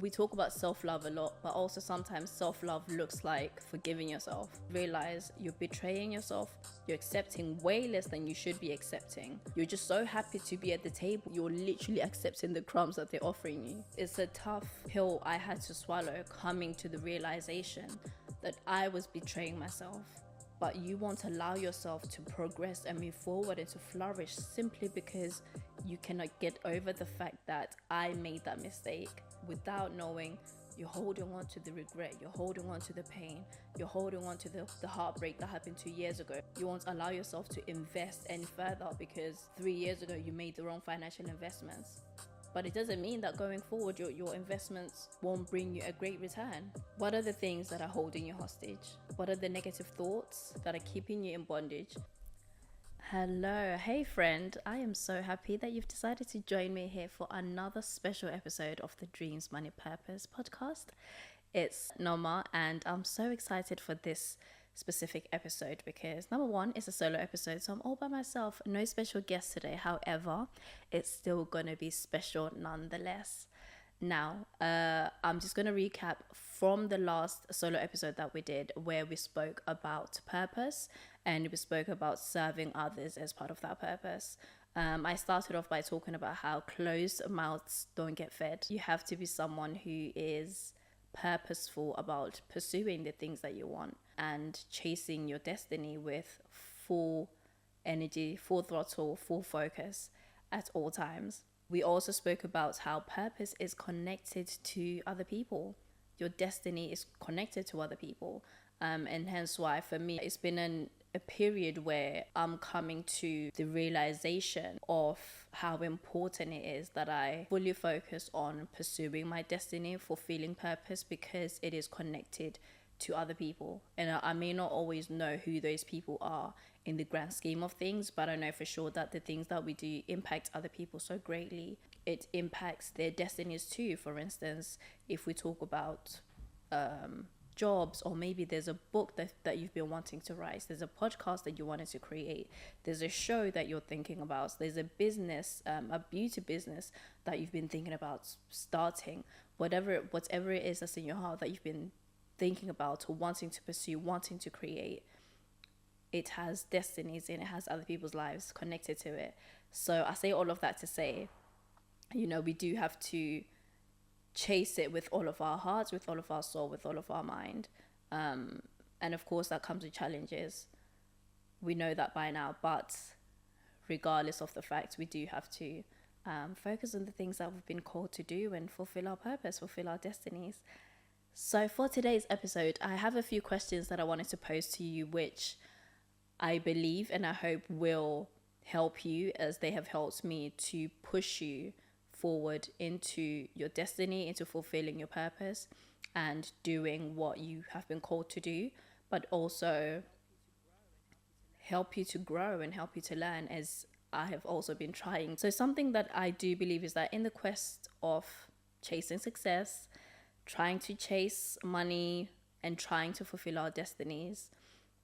We talk about self-love a lot, but also sometimes self-love looks like forgiving yourself. Realize you're betraying yourself, you're accepting way less than you should be accepting. You're just so happy to be at the table, you're literally accepting the crumbs that they're offering you. It's a tough pill I had to swallow, coming to the realization that I was betraying myself. But you want to allow yourself to progress and move forward and to flourish simply because you cannot get over the fact that I made that mistake. Without knowing, you're holding on to the regret, you're holding on to the pain, you're holding on to the heartbreak that happened 2 years ago. You won't allow yourself to invest any further because 3 years ago you made the wrong financial investments. But it doesn't mean that going forward your investments won't bring you a great return. What are the things that are holding you hostage? What are the negative thoughts that are keeping you in bondage? Hello, hey friend. I am so happy that you've decided to join me here for another special episode of the Dreams, Money, Purpose podcast. It's Noma, and I'm so excited for this specific episode because number one, it's a solo episode, so I'm all by myself, no special guest today. However, it's still gonna be special nonetheless. Now, I'm just gonna recap from the last solo episode that we did, where we spoke about purpose and we spoke about serving others as part of that purpose. I started off by talking about how closed mouths don't get fed. You have to be someone who is purposeful about pursuing the things that you want and chasing your destiny with full energy, full throttle, full focus at all times. We also spoke about how purpose is connected to other people. Your destiny is connected to other people. And hence why for me, it's been a period where I'm coming to the realization of how important it is that I fully focus on pursuing my destiny, fulfilling purpose, because it is connected to other people. And I may not always know who those people are in the grand scheme of things, but I know for sure that the things that we do impact other people so greatly. It impacts their destinies too. For instance, if we talk about jobs, or maybe there's a book that you've been wanting to write, there's a podcast that you wanted to create, there's a show that you're thinking about, there's a business, a beauty business that you've been thinking about starting, whatever it is that's in your heart that you've been thinking about or wanting to pursue, wanting to create, it has destinies and it has other people's lives connected to it. So I say all of that to say, we do have to chase it with all of our hearts, with all of our soul, with all of our mind. And of course that comes with challenges. We know that by now, but regardless of the fact, we do have to focus on the things that we've been called to do and fulfill our purpose, fulfill our destinies. So for today's episode, I have a few questions that I wanted to pose to you, which I believe and I hope will help you, as they have helped me, to push you forward into your destiny, into fulfilling your purpose and doing what you have been called to do, but also help you to grow and help you to learn, as I have also been trying. So something that I do believe is that in the quest of chasing success, trying to chase money and trying to fulfill our destinies,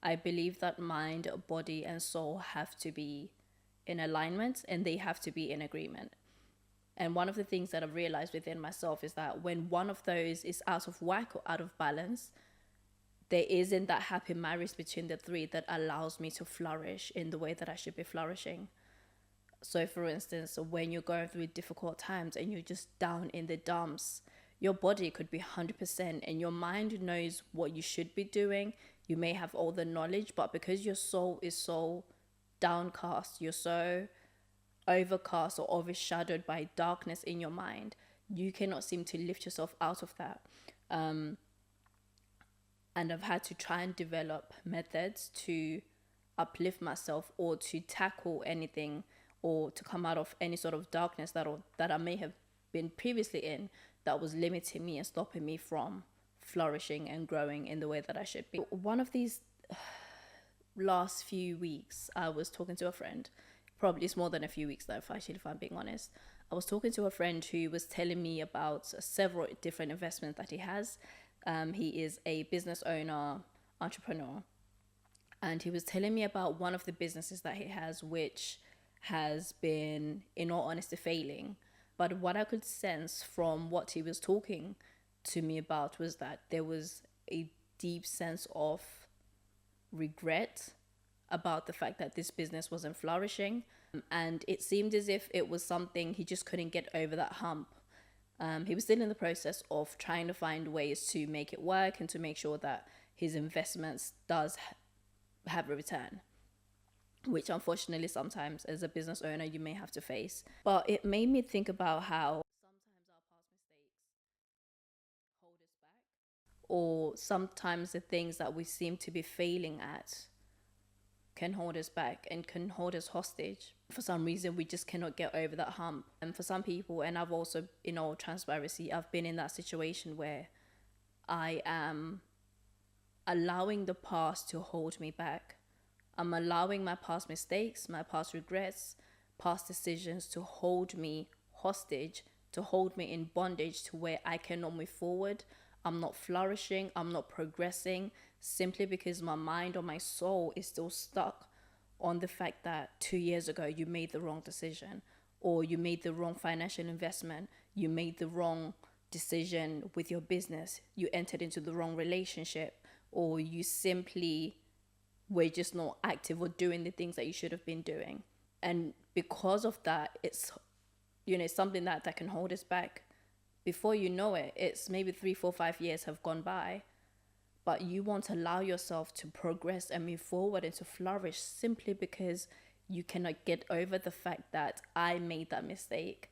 I believe that mind, body and soul have to be in alignment and they have to be in agreement. And one of the things that I've realized within myself is that when one of those is out of whack or out of balance, there isn't that happy marriage between the three that allows me to flourish in the way that I should be flourishing. So for instance, when you're going through difficult times and you're just down in the dumps, your body could be 100% and your mind knows what you should be doing. You may have all the knowledge, but because your soul is so downcast, you're so overcast or overshadowed by darkness in your mind, you cannot seem to lift yourself out of that. And I've had to try and develop methods to uplift myself or to tackle anything or to come out of any sort of darkness that I may have been previously in that was limiting me and stopping me from flourishing and growing in the way that I should be. One of these last few weeks, I was talking to a friend. Probably it's more than a few weeks though, if I'm being honest. I was talking to a friend who was telling me about several different investments that he has. He is a business owner, entrepreneur. And he was telling me about one of the businesses that he has, which has been, in all honesty, failing. But what I could sense from what he was talking to me about was that there was a deep sense of regret about the fact that this business wasn't flourishing. And it seemed as if it was something he just couldn't get over that hump. He was still in the process of trying to find ways to make it work and to make sure that his investments does have a return, which unfortunately sometimes as a business owner you may have to face. But it made me think about how sometimes our past mistakes hold us back, or sometimes the things that we seem to be failing at can hold us back and can hold us hostage. For some reason, we just cannot get over that hump. And for some people, and I've also, in all transparency, I've been in that situation where I am allowing the past to hold me back. I'm allowing my past mistakes, my past regrets, past decisions to hold me hostage, to hold me in bondage to where I cannot move forward. I'm not flourishing, I'm not progressing, simply because my mind or my soul is still stuck on the fact that 2 years ago you made the wrong decision, or you made the wrong financial investment, you made the wrong decision with your business, you entered into the wrong relationship, or you simply were just not active or doing the things that you should have been doing. And because of that, it's something that can hold us back. Before you know it, it's maybe 3, 4, 5 years have gone by, but you want to allow yourself to progress and move forward and to flourish simply because you cannot get over the fact that I made that mistake.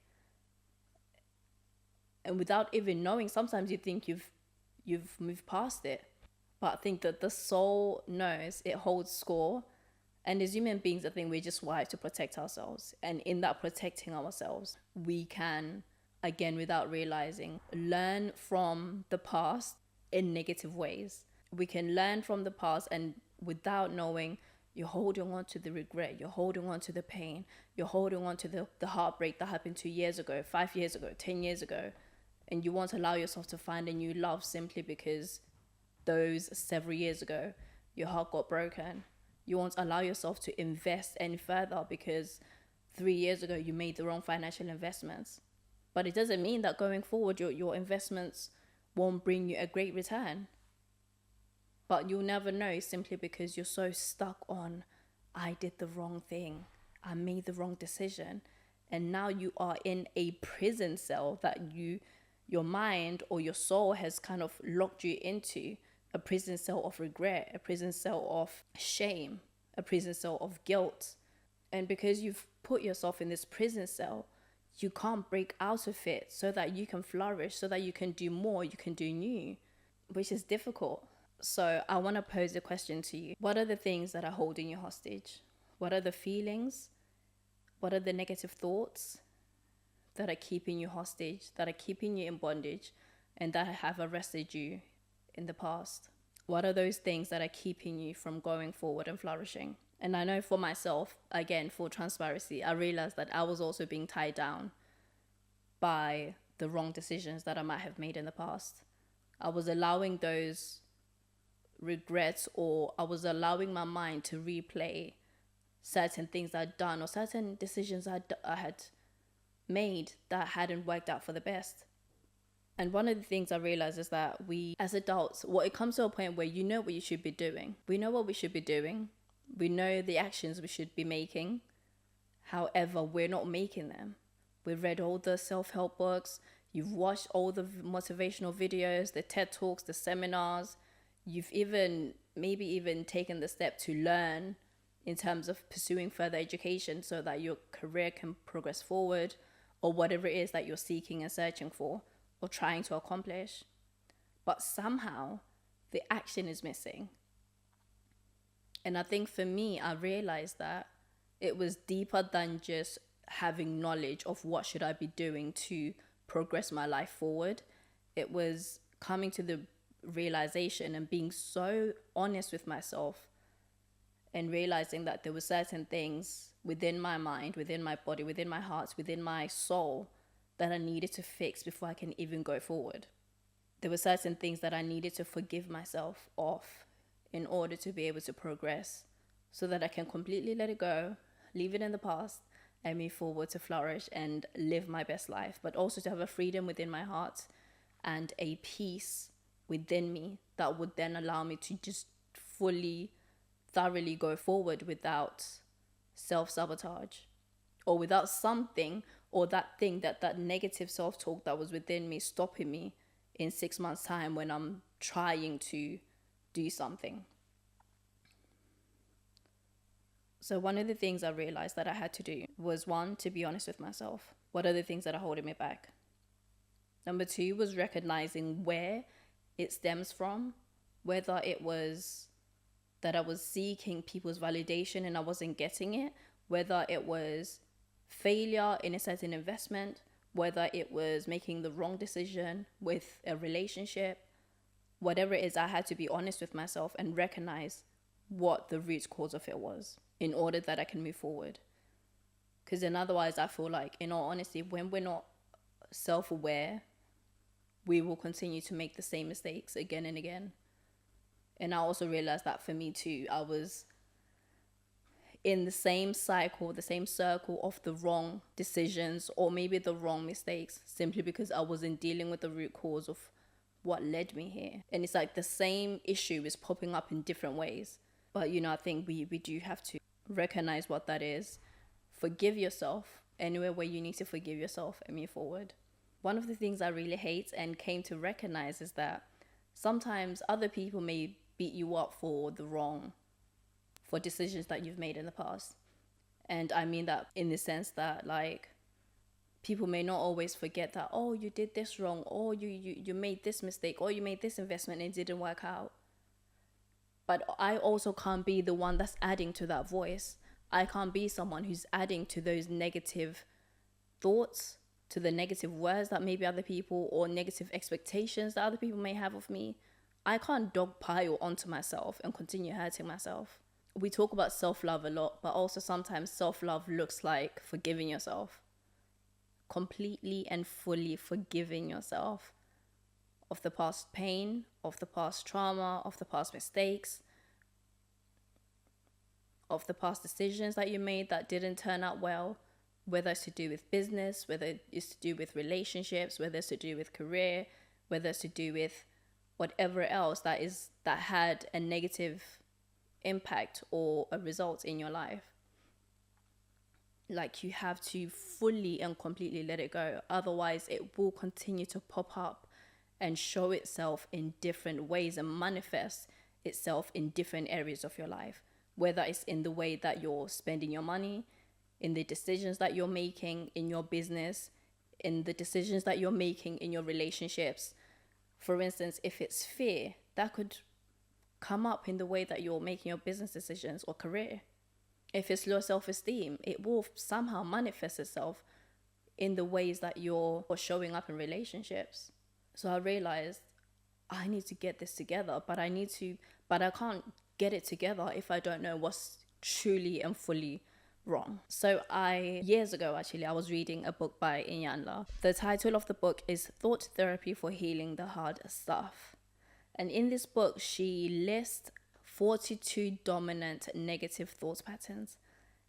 And without even knowing, sometimes you think you've moved past it. But I think that the soul knows, it holds score. And as human beings, I think we're just wired to protect ourselves. And in that protecting ourselves, we can, again, without realizing, learn from the past in negative ways. We can learn from the past, and without knowing, you're holding on to the regret, you're holding on to the pain, you're holding on to the heartbreak that happened 2 years ago, 5 years ago, 10 years ago. And you want to allow yourself to find a new love simply because those several years ago, your heart got broken. You won't allow yourself to invest any further because 3 years ago you made the wrong financial investments. But it doesn't mean that going forward your investments won't bring you a great return. But you'll never know simply because you're so stuck on, I did the wrong thing, I made the wrong decision. And now you are in a prison cell that your mind or your soul has kind of locked you into. A prison cell of regret, a prison cell of shame, a prison cell of guilt. And because you've put yourself in this prison cell, you can't break out of it so that you can flourish, so that you can do more, you can do new, which is difficult. So I want to pose a question to you. What are the things that are holding you hostage? What are the feelings? What are the negative thoughts that are keeping you hostage, that are keeping you in bondage, and that have arrested you in the past? What are those things that are keeping you from going forward and flourishing? And I know for myself, again, for transparency, I realized that I was also being tied down by the wrong decisions that I might have made in the past. I was allowing those regrets, or I was allowing my mind to replay certain things I'd done or certain decisions I had made that hadn't worked out for the best. And one of the things I realized is that we, as adults, it comes to a point where you know what you should be doing. We know what we should be doing. We know the actions we should be making. However, we're not making them. We've read all the self-help books. You've watched all the motivational videos, the TED Talks, the seminars. You've maybe even taken the step to learn in terms of pursuing further education so that your career can progress forward, or whatever it is that you're seeking and searching for or trying to accomplish. But somehow the action is missing. And I think for me, I realized that it was deeper than just having knowledge of what should I be doing to progress my life forward. It was coming to the realization and being so honest with myself and realizing that there were certain things within my mind, within my body, within my heart, within my soul that I needed to fix before I can even go forward. There were certain things that I needed to forgive myself of in order to be able to progress, so that I can completely let it go, leave it in the past, and move forward to flourish and live my best life, but also to have a freedom within my heart and a peace within me that would then allow me to just fully, thoroughly go forward without self-sabotage or without something or that thing, that negative self-talk that was within me stopping me in 6 months' time when I'm trying to do something. So one of the things I realized that I had to do was, one, to be honest with myself. What are the things that are holding me back? Number 2 was recognizing where it stems from, whether it was that I was seeking people's validation and I wasn't getting it, whether it was failure in a certain investment, whether it was making the wrong decision with a relationship, whatever it is, I had to be honest with myself and recognize what the root cause of it was in order that I can move forward. Because then otherwise, I feel like, in all honesty, when we're not self-aware, we will continue to make the same mistakes again and again. And I also realized that for me too, I was in the same cycle, the same circle of the wrong decisions or maybe the wrong mistakes, simply because I wasn't dealing with the root cause of what led me here. And it's like the same issue is popping up in different ways. But, I think we do have to recognize what that is. Forgive yourself anywhere where you need to forgive yourself and move forward. One of the things I really hate and came to recognize is that sometimes other people may beat you up for decisions that you've made in the past. And I mean that in the sense that, like, people may not always forget that, oh, you did this wrong, or you made this mistake, or you made this investment and it didn't work out. But I also can't be the one that's adding to that voice. I can't be someone who's adding to those negative thoughts, to the negative words that maybe other people, or negative expectations that other people may have of me. I can't dogpile onto myself and continue hurting myself. We talk about self-love a lot, but also sometimes self-love looks like forgiving yourself. Completely and fully forgiving yourself of the past pain, of the past trauma, of the past mistakes, of the past decisions that you made that didn't turn out well, whether it's to do with business, whether it's to do with relationships, whether it's to do with career, whether it's to do with whatever else that had a negative impact or a result in your life. Like, you have to fully and completely let it go. Otherwise, it will continue to pop up and show itself in different ways and manifest itself in different areas of your life. Whether it's in the way that you're spending your money, in the decisions that you're making in your business, in the decisions that you're making in your relationships. For instance, if it's fear, that could come up in the way that you're making your business decisions or career. If it's low self-esteem, it will somehow manifest itself in the ways that you're showing up in relationships. So I realized I need to get this together, but I can't get it together if I don't know what's truly and fully wrong. So years ago, I was reading a book by Iyanla. The title of the book is Thought Therapy for Healing the Hard Stuff. And in this book, she lists 42 dominant negative thought patterns.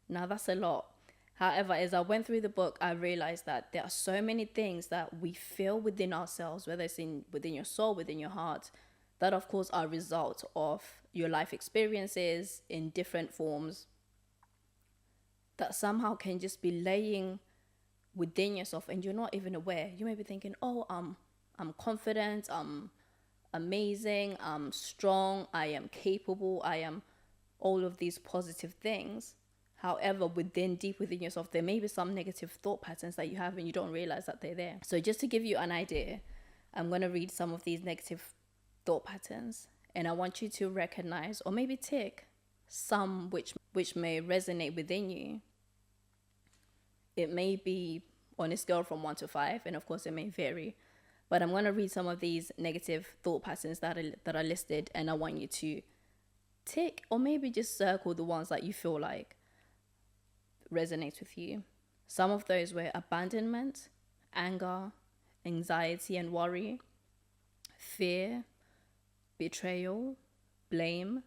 Now, that's a lot. However, as I went through the book, I realized that there are so many things that we feel within ourselves, whether it's within your soul, within your heart, that of course are a result of your life experiences in different forms, that somehow can just be laying within yourself and you're not even aware. You may be thinking, oh, I'm confident, I'm amazing, I'm strong, I am capable, I am all of these positive things. However, deep within yourself, there may be some negative thought patterns that you have and you don't realize that they're there. So just to give you an idea, I'm going to read some of these negative thought patterns, and I want you to recognize or maybe tick some which may resonate within you. It may be on a scale from 1 to 5, and of course it may vary. But I'm going to read some of these negative thought patterns that are listed, and I want you to tick or maybe just circle the ones that you feel like resonates with you. Some of those were abandonment, anger, anxiety and worry, fear, betrayal, blame,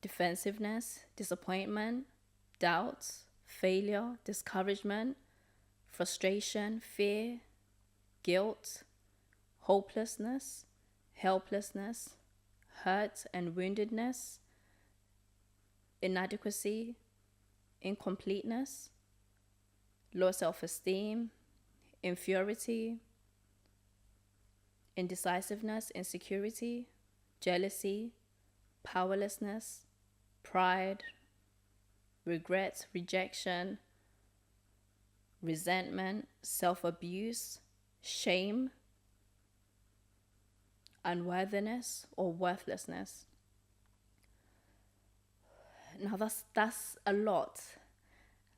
defensiveness, disappointment, doubts, failure, discouragement, frustration, fear, guilt, hopelessness, helplessness, hurt and woundedness, inadequacy, incompleteness, low self-esteem, inferiority, indecisiveness, insecurity, jealousy, powerlessness, pride, regret, rejection, resentment, self-abuse, shame, unworthiness, or worthlessness. Now that's a lot.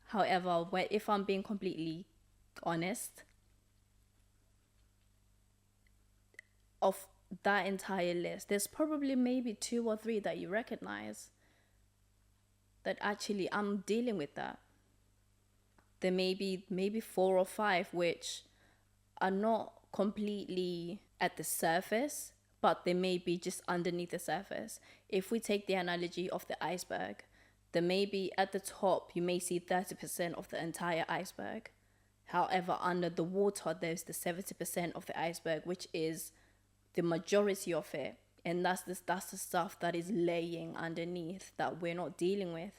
However, if I'm being completely honest, of that entire list, there's probably maybe 2 or 3 that you recognize that actually I'm dealing with that. There may be maybe 4 or 5 which are not completely at the surface, but they may be just underneath the surface. If we take the analogy of the iceberg, there may be at the top, you may see 30% of the entire iceberg. However, under the water, there's the 70% of the iceberg, which is the majority of it. And that's the stuff that is laying underneath that we're not dealing with.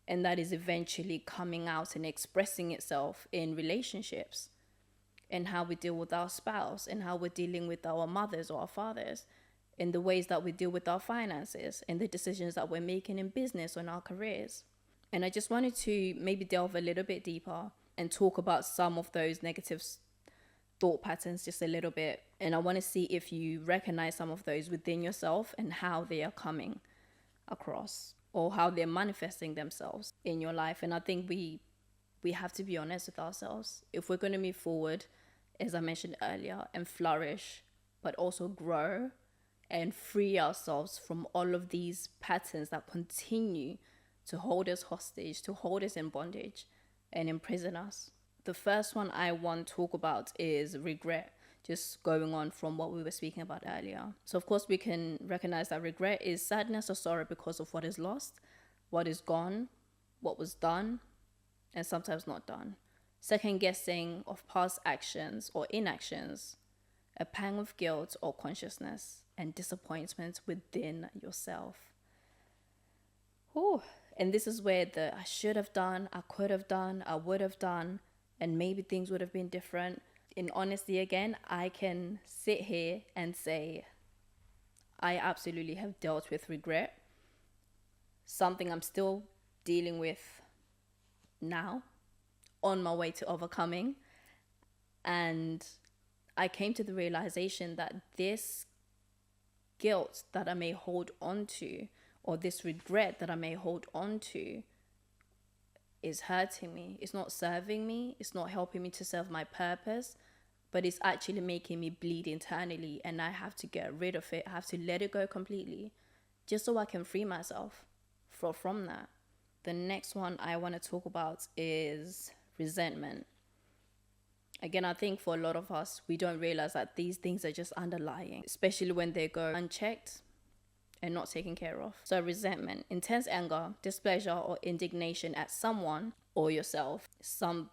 And that is eventually coming out and expressing itself in relationships, and how we deal with our spouse, and how we're dealing with our mothers or our fathers, in the ways that we deal with our finances, and the decisions that we're making in business or in our careers. And I just wanted to maybe delve a little bit deeper and talk about some of those negative thought patterns just a little bit. And I want to see if you recognize some of those within yourself and how they are coming across, or how they're manifesting themselves in your life. And I think we have to be honest with ourselves. If we're going to move forward, as I mentioned earlier, and flourish, but also grow and free ourselves from all of these patterns that continue to hold us hostage, to hold us in bondage and imprison us. The first one I want to talk about is regret, just going on from what we were speaking about earlier. So of course we can recognize that regret is sadness or sorrow because of what is lost, what is gone, what was done, and sometimes not done. Second guessing of past actions or inactions, a pang of guilt or consciousness, and disappointment within yourself. Ooh. And this is where the I should have done, I could have done, I would have done, and maybe things would have been different. In honesty again, I can sit here and say I absolutely have dealt with regret. Something I'm still dealing with now, on my way to overcoming. And I came to the realization that this guilt that I may hold on to, or this regret that I may hold on to, is hurting me. It's not serving me. It's not helping me to serve my purpose, but it's actually making me bleed internally, and I have to get rid of it. I have to let it go completely, just so I can free myself from that. The next one I want to talk about is resentment. Again, I think for a lot of us, we don't realize that these things are just underlying, especially when they go unchecked and not taken care of. So resentment, intense anger, displeasure, or indignation at someone or yourself,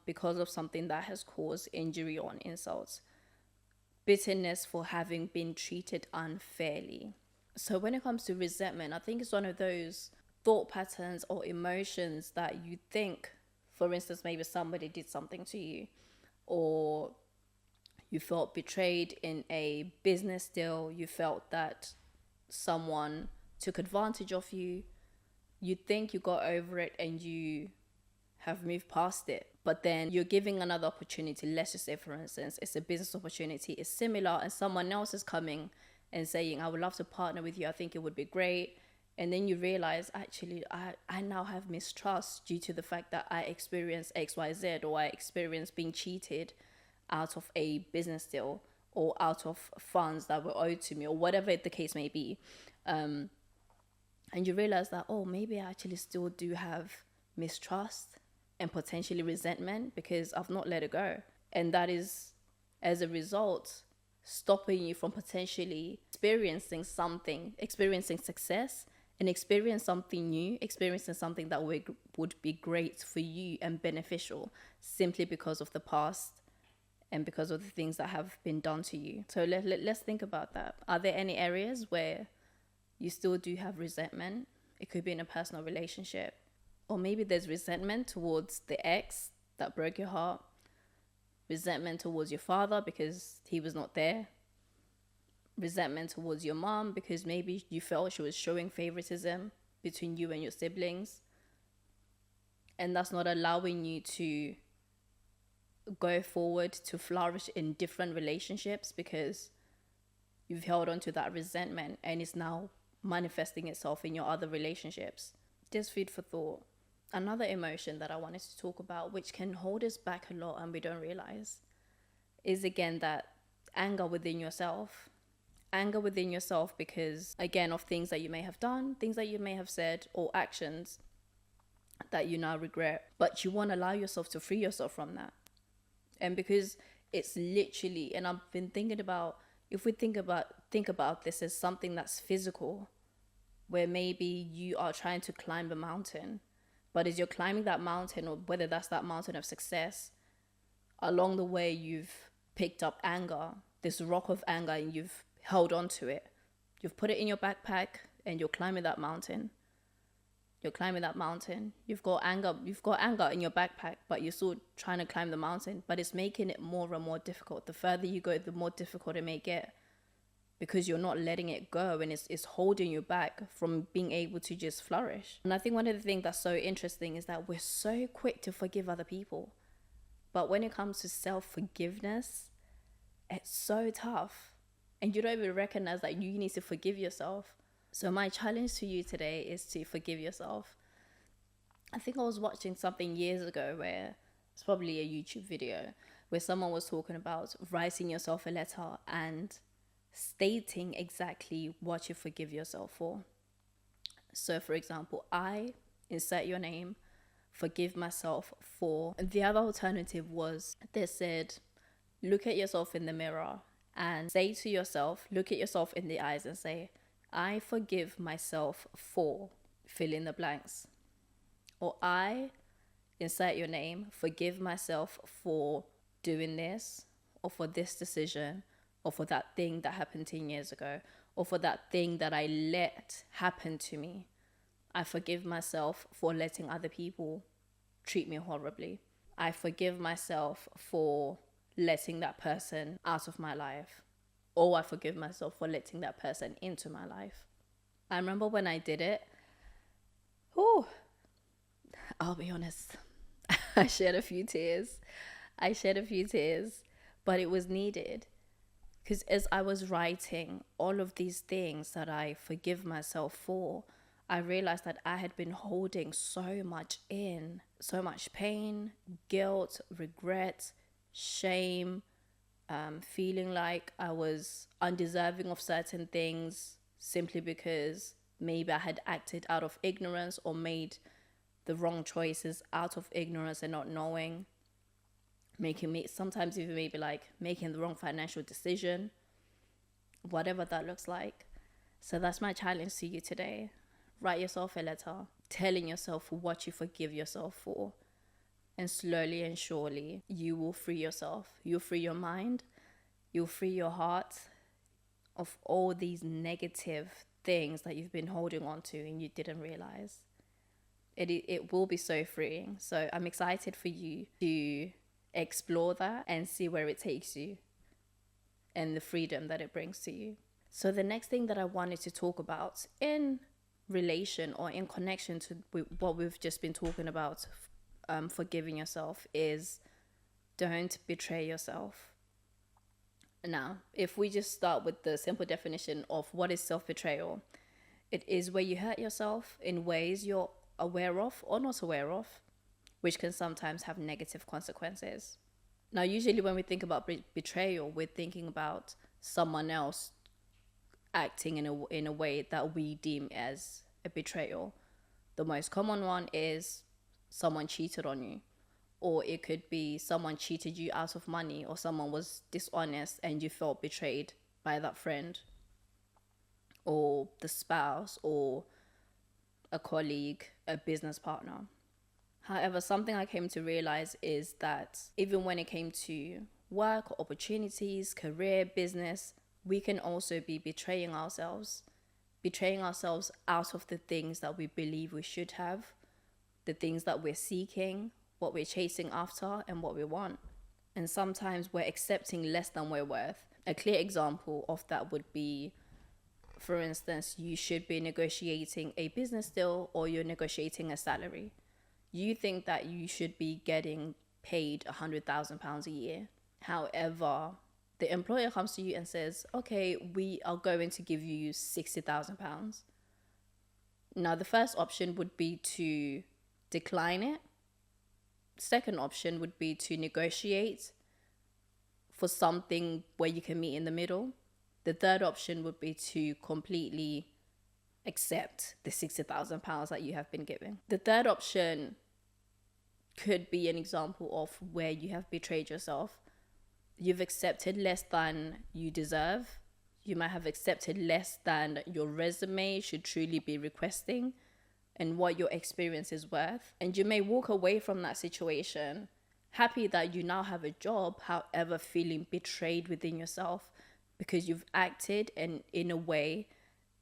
because of something that has caused injury or insults. Bitterness for having been treated unfairly. So when it comes to resentment, I think it's one of those thought patterns or emotions that you think, for instance, maybe somebody did something to you, or you felt betrayed in a business deal, you felt that someone took advantage of you, you think you got over it and you have moved past it, but then you're giving another opportunity. Let's just say, for instance, it's a business opportunity, it's similar, and someone else is coming and saying, I would love to partner with you, I think it would be great. And then you realize, actually, I now have mistrust due to the fact that I experienced XYZ, or I experienced being cheated out of a business deal, or out of funds that were owed to me, or whatever the case may be. And you realize that, oh, maybe I actually still do have mistrust and potentially resentment because I've not let it go. And that is, as a result, stopping you from potentially experiencing success and experience something new, experiencing something that would be great for you and beneficial simply because of the past and because of the things that have been done to you. So let's think about that. Are there any areas where you still do have resentment? It could be in a personal relationship, or maybe there's resentment towards the ex that broke your heart, resentment towards your father because he was not there, resentment towards your mom because maybe you felt she was showing favoritism between you and your siblings, and that's not allowing you to go forward to flourish in different relationships because you've held on to that resentment and it's now manifesting itself in your other relationships. Just food for thought. Another emotion that I wanted to talk about, which can hold us back a lot and we don't realize, is again that anger within yourself. Anger within yourself because, again, of things that you may have done, things that you may have said, or actions that you now regret, but you want to allow yourself to free yourself from that. And because it's literally, and I've been thinking about, if we think about this as something that's physical, where maybe you are trying to climb a mountain, but as you're climbing that mountain, or whether that's that mountain of success, along the way you've picked up anger, this rock of anger, and you've held on to it. You've put it in your backpack and you're climbing that mountain. You've got anger in your backpack, but you're still trying to climb the mountain, but it's making it more and more difficult. The further you go, the more difficult it may get because you're not letting it go, and it's holding you back from being able to just flourish. And I think one of the things that's so interesting is that we're so quick to forgive other people, but when it comes to self-forgiveness, it's so tough, and you don't even recognize that you need to forgive yourself. So my challenge to you today is to forgive yourself. I think I was watching something years ago where it's probably a YouTube video where someone was talking about writing yourself a letter and stating exactly what you forgive yourself for. So for example, I, insert your name, forgive myself for. The other alternative was, they said, look at yourself in the mirror and say to yourself, look at yourself in the eyes and say, I forgive myself for fill in the blanks. Or I, insert your name, forgive myself for doing this, or for this decision, or for that thing that happened 10 years ago, or for that thing that I let happen to me. I forgive myself for letting other people treat me horribly. I forgive myself for letting that person out of my life. Or I forgive myself for letting that person into my life. I remember when I did it, I'll be honest, I shed a few tears, but it was needed. Because as I was writing all of these things that I forgive myself for, I realized that I had been holding so much in, so much pain, guilt, regret, shame, feeling like I was undeserving of certain things simply because maybe I had acted out of ignorance or made the wrong choices out of ignorance and not knowing, making me sometimes even maybe like making the wrong financial decision, whatever that looks like. So that's my challenge to you today. Write yourself a letter telling yourself what you forgive yourself for, and slowly and surely you will free yourself. You'll free your mind, you'll free your heart of all these negative things that you've been holding on to and you didn't realize. It will be so freeing. So I'm excited for you to explore that and see where it takes you and the freedom that it brings to you. So the next thing that I wanted to talk about in relation or in connection to what we've just been talking about, forgiving yourself, is don't betray yourself. Now, if we just start with the simple definition of what is self-betrayal, it is where you hurt yourself in ways you're aware of or not aware of, which can sometimes have negative consequences. Now, usually when we think about betrayal, we're thinking about someone else acting in a way that we deem as a betrayal. The most common one is someone cheated on you, or it could be someone cheated you out of money, or someone was dishonest and you felt betrayed by that friend or the spouse or a colleague, a business partner. However, something I came to realize is that even when it came to work, opportunities, career, business, we can also be betraying ourselves out of the things that we believe we should have, the things that we're seeking, what we're chasing after, and what we want. And sometimes we're accepting less than we're worth. A clear example of that would be, for instance, you should be negotiating a business deal or you're negotiating a salary. You think that you should be getting paid £100,000 a year. However, the employer comes to you and says, okay, we are going to give you £60,000. Now, the first option would be to decline it. Second option would be to negotiate for something where you can meet in the middle. The third option would be to completely accept the £60,000 that you have been given. The third option could be an example of where you have betrayed yourself. You've accepted less than you deserve. You might have accepted less than your resume should truly be requesting and what your experience is worth. And you may walk away from that situation happy that you now have a job, however, feeling betrayed within yourself because you've acted in a way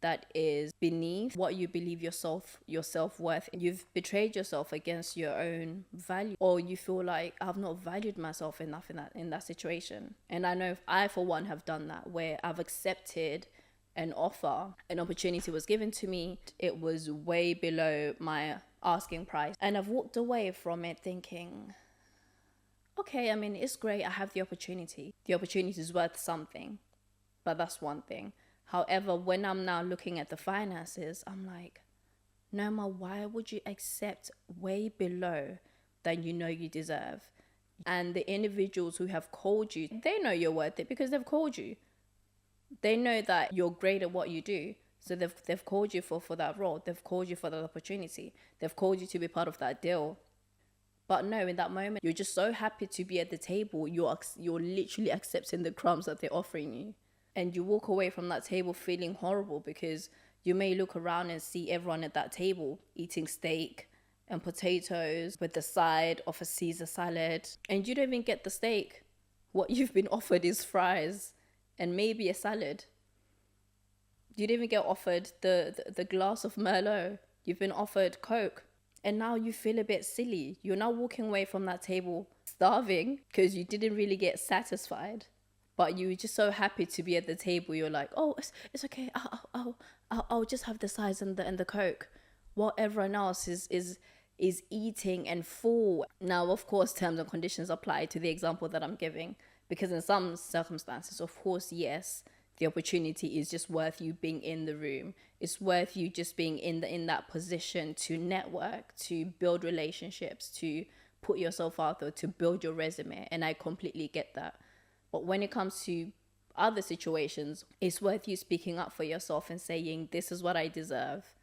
that is beneath what you believe your self-worth. You've betrayed yourself against your own value, or you feel like I've not valued myself enough in that situation. And I know I, for one, have done that, where I've accepted an offer, an opportunity was given to me. It was way below my asking price. And I've walked away from it thinking, okay, I mean, it's great. I have the opportunity. The opportunity is worth something, but that's one thing. However, when I'm now looking at the finances, I'm like, Noma, why would you accept way below than you know you deserve? And the individuals who have called you, they know you're worth it because they've called you. They know that you're great at what you do. So they've called you for that role. They've called you for that opportunity. They've called you to be part of that deal. But no, in that moment, you're just so happy to be at the table. You're literally accepting the crumbs that they're offering you. And you walk away from that table feeling horrible because you may look around and see everyone at that table eating steak and potatoes with the side of a Caesar salad. And you don't even get the steak. What you've been offered is fries and maybe a salad. You didn't even get offered the glass of Merlot. You've been offered Coke. And now you feel a bit silly. You're now walking away from that table starving because you didn't really get satisfied. But you were just so happy to be at the table. You're like, oh, it's okay. I'll just have the sides and the Coke, while everyone else is eating and full. Now, of course, terms and conditions apply to the example that I'm giving, because in some circumstances, of course, yes, the opportunity is just worth you being in the room. It's worth you just being in that position to network, to build relationships, to put yourself out there, to build your resume. And I completely get that. But when it comes to other situations, it's worth you speaking up for yourself and saying, this is what I deserve.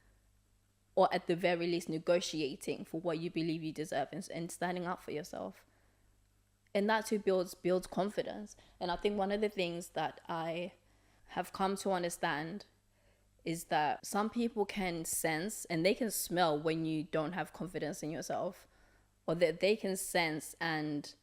Or at the very least, negotiating for what you believe you deserve and standing up for yourself. And that too builds confidence. And I think one of the things that I have come to understand is that some people can sense and they can smell when you don't have confidence in yourself. Or that they can sense, and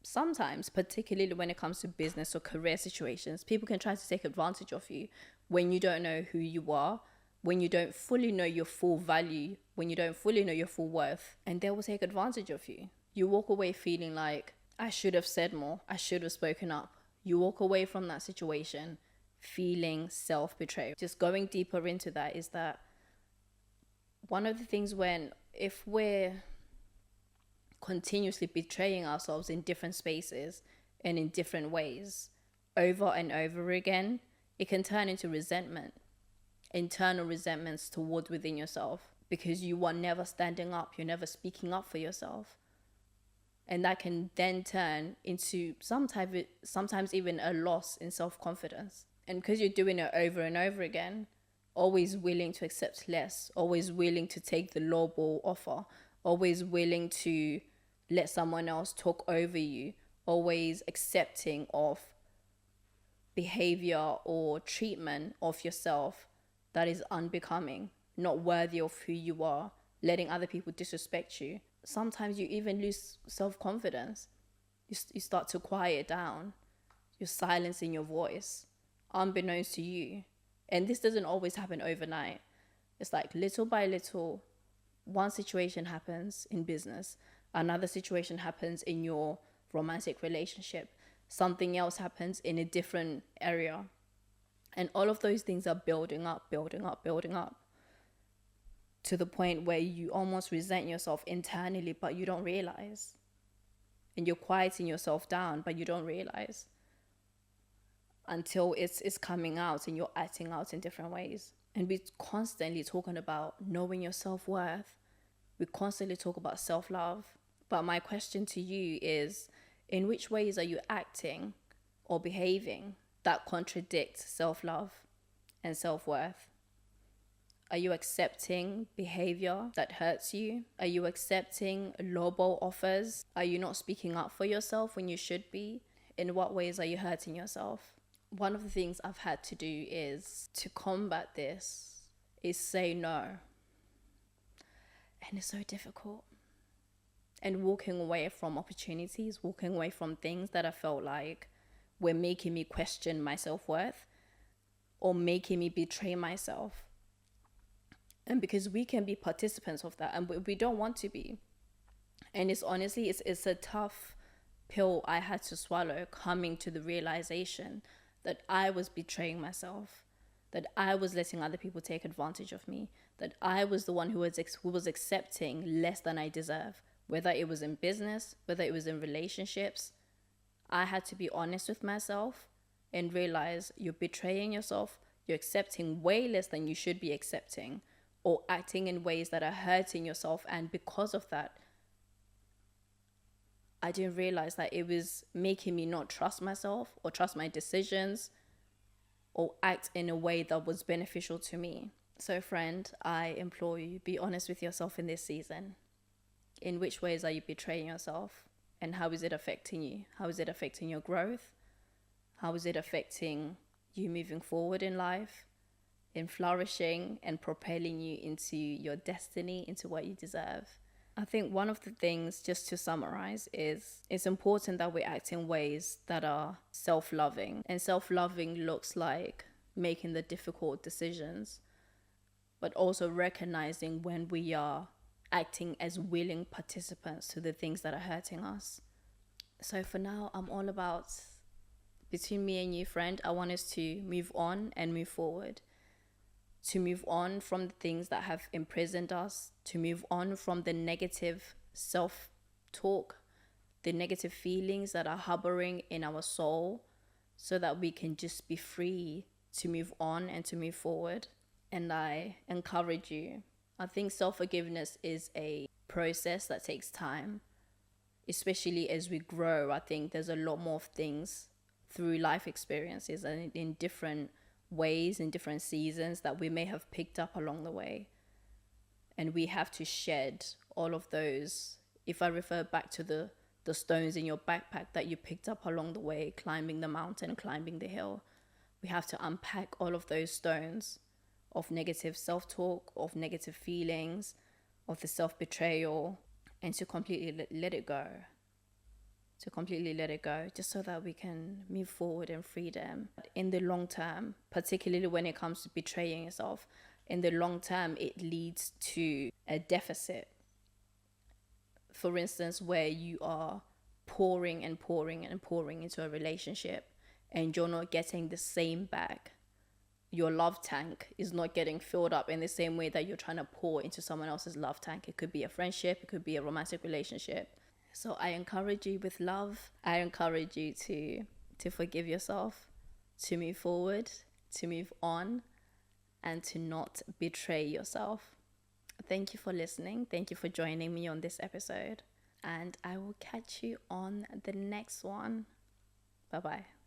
sometimes, particularly when it comes to business or career situations, people can try to take advantage of you when you don't know who you are, when you don't fully know your full value, when you don't fully know your full worth, and they will take advantage of you. You walk away feeling like, I should have said more. I should have spoken up. You walk away from that situation feeling self-betrayed. Just going deeper into that is that one of the things if we're continuously betraying ourselves in different spaces and in different ways over and over again, it can turn into resentment, internal resentments towards within yourself, because you are never standing up, you're never speaking up for yourself. And that can then turn into sometimes even a loss in self-confidence. And because you're doing it over and over again, always willing to accept less, always willing to take the lowball offer, always willing to let someone else talk over you, always accepting of behavior or treatment of yourself that is unbecoming. not worthy of who you are, letting other people disrespect you. Sometimes you even lose self-confidence. You start to quiet down. You're silencing your voice, unbeknownst to you. And this doesn't always happen overnight. It's like little by little, one situation happens in business, another situation happens in your romantic relationship, something else happens in a different area. And all of those things are building up to the point where you almost resent yourself internally, but you don't realize. And you're quieting yourself down, but you don't realize until it's coming out and you're acting out in different ways. And we're constantly talking about knowing your self-worth. We constantly talk about self-love. But my question to you is, in which ways are you acting or behaving that contradicts self-love and self-worth? Are you accepting behavior that hurts you? Are you accepting lowball offers? Are you not speaking up for yourself when you should be? In what ways are you hurting yourself? One of the things I've had to do is to combat this is say no. And it's so difficult. And walking away from opportunities, walking away from things that I felt like were making me question my self-worth or making me betray myself. And because we can be participants of that and we don't want to be. And it's honestly, it's a tough pill I had to swallow, coming to the realization that I was betraying myself, that I was letting other people take advantage of me, that I was the one who was accepting less than I deserve, whether it was in business, whether it was in relationships. I had to be honest with myself and realize you're betraying yourself, you're accepting way less than you should be accepting, or acting in ways that are hurting yourself. And because of that, I didn't realize that it was making me not trust myself or trust my decisions or act in a way that was beneficial to me. So friend, I implore you, be honest with yourself in this season. In which ways are you betraying yourself? And how is it affecting you? How is it affecting your growth? How is it affecting you moving forward in life, in flourishing and propelling you into your destiny, into what you deserve? I think one of the things, just to summarize, is it's important that we act in ways that are self-loving. And self-loving looks like making the difficult decisions, but also recognizing when we are acting as willing participants to the things that are hurting us. So for now, I'm all about, between me and you, friend, I want us to move on and move forward. To move on from the things that have imprisoned us, to move on from the negative self-talk, the negative feelings that are harboring in our soul, so that we can just be free to move on and to move forward. And I encourage you. I think self-forgiveness is a process that takes time, especially as we grow. I think there's a lot more things through life experiences and in different ways, in different seasons, that we may have picked up along the way. And we have to shed all of those. If I refer back to the stones in your backpack that you picked up along the way, climbing the mountain, climbing the hill, we have to unpack all of those stones of negative self-talk, of negative feelings, of the self-betrayal, and to completely let it go. To completely let it go, just so that we can move forward in freedom. In the long term, particularly when it comes to betraying yourself, in the long term, it leads to a deficit. For instance, where you are pouring and pouring and pouring into a relationship and you're not getting the same back. Your love tank is not getting filled up in the same way that you're trying to pour into someone else's love tank. It could be a friendship, it could be a romantic relationship. So I encourage you with love. I encourage you to forgive yourself, to move forward, to move on, and to not betray yourself. Thank you for listening. Thank you for joining me on this episode. And I will catch you on the next one. Bye-bye.